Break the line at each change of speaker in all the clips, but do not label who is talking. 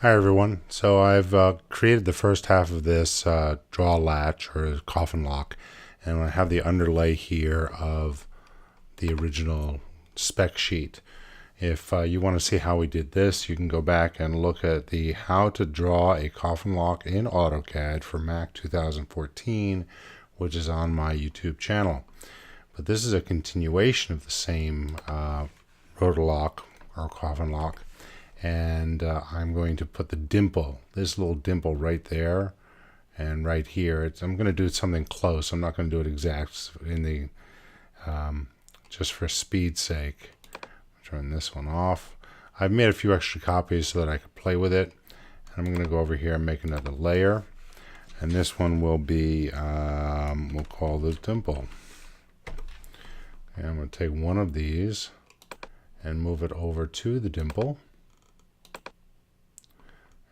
Hi everyone. So I've created the first half of this draw latch or coffin lock, and I have the underlay here of the original spec sheet. If you want to see how we did this, you can go back and look at the how to draw a coffin lock in AutoCAD for Mac 2014, which is on my YouTube channel. But this is a continuation of the same RotoLock or coffin lock. And I'm going to put the dimple, this little dimple right there and right here. I'm going to do something close. I'm not going to do it exact in the just for speed's sake. Turn this one off. I've made a few extra copies so that I could play with it. And I'm going to go over here and make another layer. And this one will be, we'll call this dimple. And I'm going to take one of these and move it over to the dimple.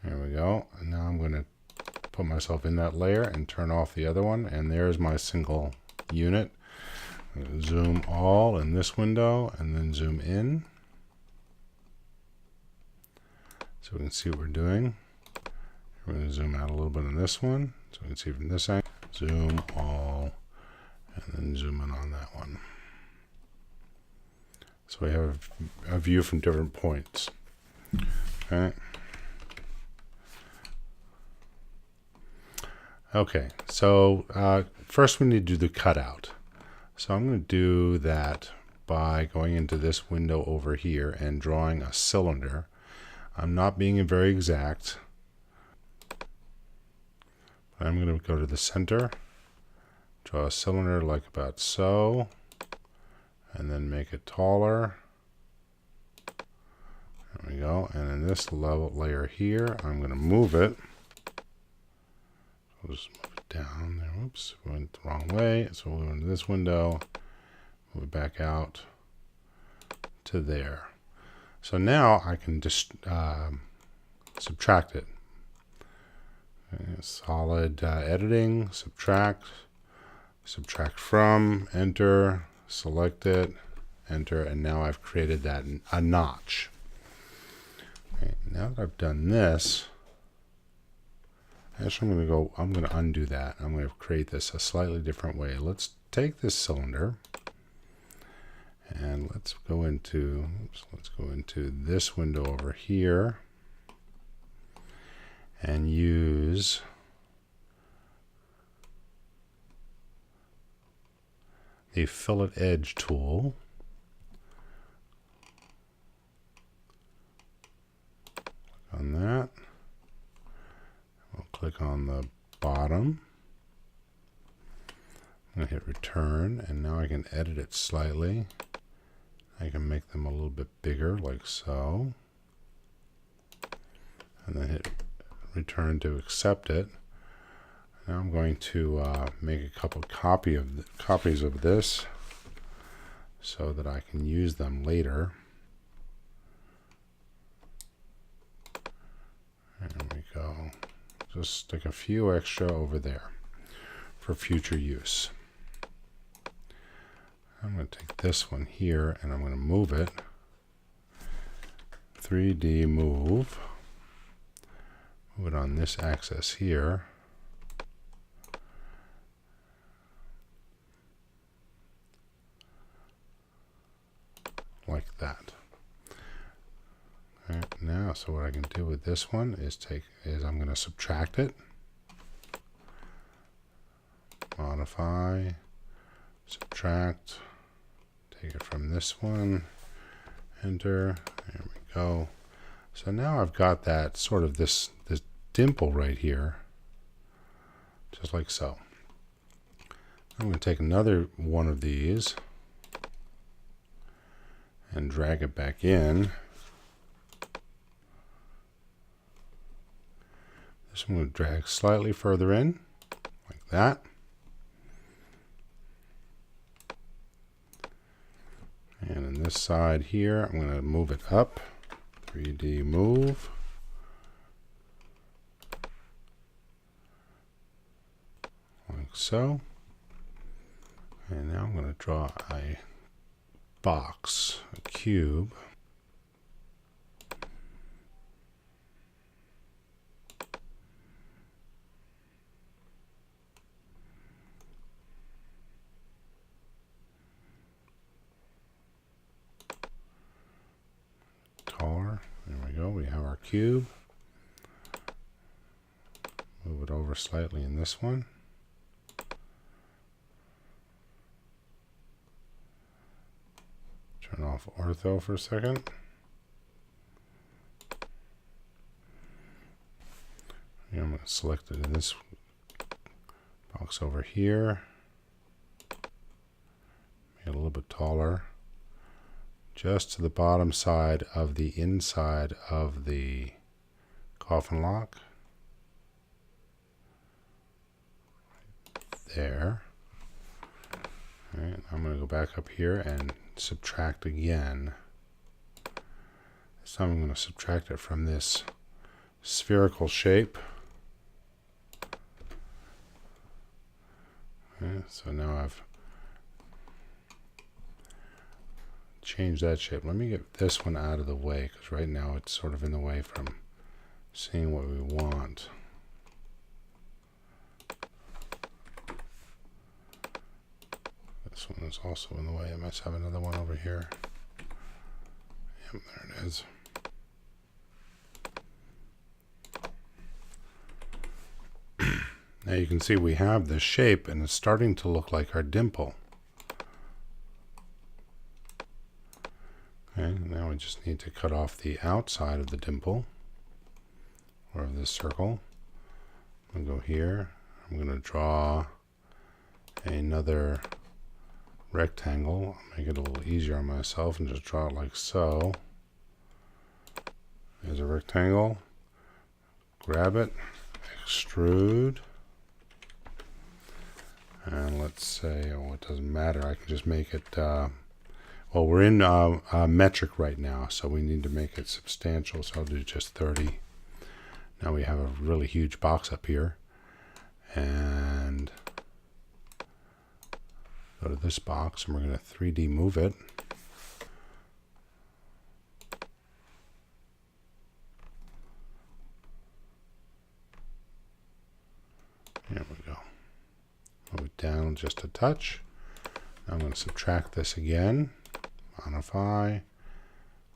There we go. And now I'm going to put myself in that layer and turn off the other one. And there's my single unit. Zoom all in this window and then zoom in. So we can see what we're doing. We're going to zoom out a little bit on this one. So we can see from this angle. Zoom all and then zoom in on that one. So we have a view from different points. Okay. Okay, so first we need to do the cutout. So I'm going to do that by going into this window over here and drawing a cylinder. I'm not being very exact. I'm going to go to the center, draw a cylinder like about so, and then make it taller. There we go. And in this layer here, I'm going to move it. We'll just move it down there. Oops, went the wrong way. So we'll go into this window, move it back out to there. So now I can just subtract it. Solid editing, subtract from, enter, select it, enter, and now I've created that a notch. Okay, now that I've done this, actually, I'm going to undo that. I'm going to create this a slightly different way. Let's take this cylinder and let's go into this window over here and use the fillet edge tool. Click on that. We'll click on the bottom. I'm going to hit return, and now I can edit it slightly. I can make them a little bit bigger, like so. And then hit return to accept it. Now I'm going to make a couple copies of this so that I can use them later. There we go. Just stick a few extra over there for future use. I'm going to take this one here and I'm going to move it. 3D move. Move it on this axis here. Like that. Right, now, so what I can do with this one is I'm going to subtract it, modify, subtract, take it from this one, enter, there we go. So now I've got that sort of this dimple right here, just like so. I'm going to take another one of these and drag it back in. This I'm going to drag slightly further in, like that. And on this side here, I'm going to move it up. 3D move. Like so. And now I'm going to draw a box, a cube. We have our cube. Move it over slightly in this one. Turn off ortho for a second. And I'm going to select it in this box over here. Make it a little bit taller. Just to the bottom side of the inside of the coffin lock. There. All right, I'm going to go back up here and subtract again. This time I'm going to subtract it from this spherical shape. Okay, so now I've changed that shape. Let me get this one out of the way, because right now it's sort of in the way from seeing what we want. This one is also in the way. I must have another one over here. Yep, there it is. Now you can see we have this shape, and it's starting to look like our dimple. Okay, now we just need to cut off the outside of the dimple, or of this circle. I'm going to go here. I'm going to draw another rectangle. Make it a little easier on myself and just draw it like so. There's a rectangle. Grab it, extrude. And let's say, oh, it doesn't matter. I can just make it, well, we're in metric right now, so we need to make it substantial, so I'll do just 30. Now we have a really huge box up here. And go to this box, and we're going to 3D move it. There we go. Move it down just a touch. Now I'm going to subtract this again. Modify,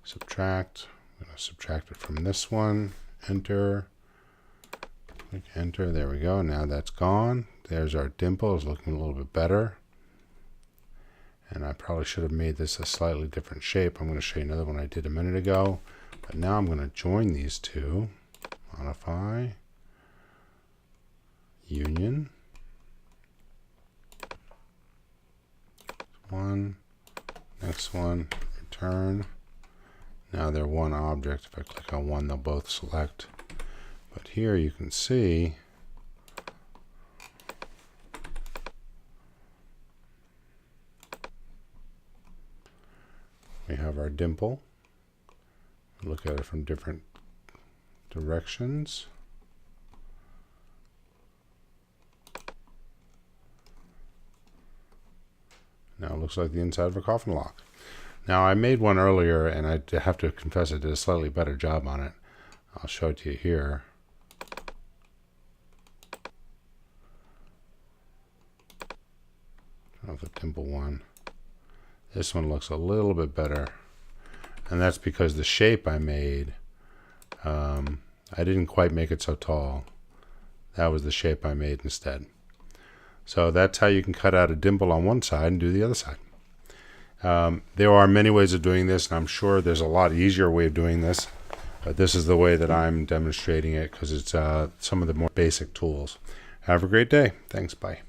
subtract. I'm going to subtract it from this one. Enter. Click enter. There we go. Now that's gone. There's our dimple. It's looking a little bit better. And I probably should have made this a slightly different shape. I'm going to show you another one I did a minute ago. But now I'm going to join these two. Modify. Union. One. Next one. Return. Now they're one object. If I click on one, they'll both select. But here you can see we have our dimple. Look at it from different directions. Now it looks like the inside of a coffin lock. Now I made one earlier, and I have to confess I did a slightly better job on it. I'll show it to you here. Of the dimple one. This one looks a little bit better, and that's because the shape I made, I didn't quite make it so tall. That was the shape I made instead. So that's how you can cut out a dimple on one side and do the other side. There are many ways of doing this, and I'm sure there's a lot easier way of doing this, but this is the way that I'm demonstrating it because it's some of the more basic tools. Have a great day. Thanks. Bye.